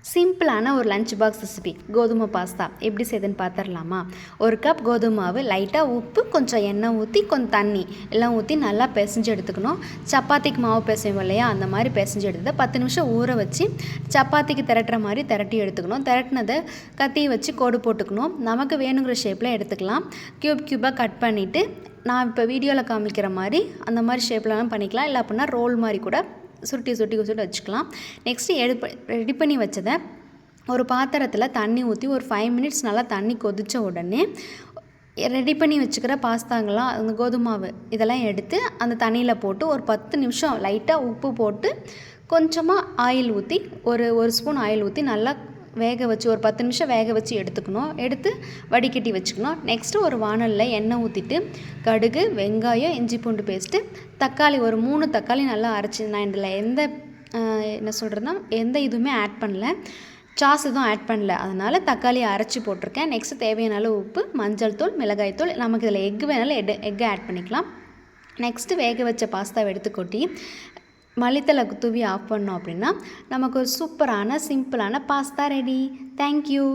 சிம்பிளான ஒரு lunch box recipe கோதுமை பாஸ்தா எப்படி செய்யுதுன்னு பார்த்துடலாமா? ஒரு கப் கோதுமை மாவு, லைட்டாக உப்பு, கொஞ்சம் எண்ணெய் ஊற்றி, கொஞ்சம் தண்ணி எல்லாம் ஊற்றி நல்லா பிசைஞ்சு எடுத்துக்கணும். சப்பாத்திக்கு மாவு பிசைவோம் இல்லையா, அந்த மாதிரி பிசைஞ்சு எடுத்து 10 நிமிஷம் ஊற வச்சு சப்பாத்திக்கு திரட்டுற மாதிரி திரட்டி எடுத்துக்கணும். திரட்டினதை கத்தி வச்சு கோடு போட்டுக்கணும். நமக்கு வேணுங்கிற ஷேப்பில் எடுத்துக்கலாம். க்யூபாக கட் பண்ணிவிட்டு நான் இப்போ வீடியோவில் காமிக்கிற மாதிரி அந்த மாதிரி ஷேப்லலாம் பண்ணிக்கலாம். இல்லை அப்படின்னா ரோல் மாதிரி கூட சுருட்டி வச்சுக்கலாம். நெக்ஸ்ட்டு ரெடி பண்ணி வச்சதை ஒரு பாத்திரத்தில் தண்ணி ஊற்றி ஒரு 5 மினிட்ஸ் நல்லா தண்ணி கொதித்த உடனே ரெடி பண்ணி வச்சுக்கிற பாஸ்தாங்கெல்லாம் அந்த கோதுமை மாவு இதெல்லாம் எடுத்து அந்த தண்ணியில் போட்டு ஒரு 10 நிமிஷம் லைட்டாக உப்பு போட்டு கொஞ்சமாக ஆயில் ஊற்றி ஒரு ஸ்பூன் ஆயில் ஊற்றி நல்லா வேக வச்சு ஒரு 10 நிமிஷம் வேக வச்சு எடுத்துக்கணும். எடுத்து வடிகட்டி வச்சுக்கணும். நெக்ஸ்ட்டு ஒரு வானலில் எண்ணெய் ஊற்றிட்டு கடுகு, வெங்காயம், இஞ்சி பூண்டு பேஸ்ட்டு, தக்காளி ஒரு 3 தக்காளி நல்லா அரைச்சி, நான் இதில் எந்த இதுவுமே ஆட் பண்ணல, சாஸ் எதுவும் ஆட் பண்ணல, அதனால் தக்காளியை அரைச்சி போட்டிருக்கேன். நெக்ஸ்ட்டு தேவையான அளவு உப்பு, மஞ்சள் தூள், மிளகாய் தூள், நமக்கு இதில் எக்கு வேணாலும் எக்கு ஆட் பண்ணிக்கலாம். நெக்ஸ்ட்டு வேக வச்ச பாஸ்தாவை எடுத்து கொட்டி மல்லித்தலை தூவி ஆஃப் பண்ணோம் அப்படின்னா நமக்கு ஒரு சூப்பரான சிம்பிளான பாஸ்தா ரெடி. தேங்க்யூ.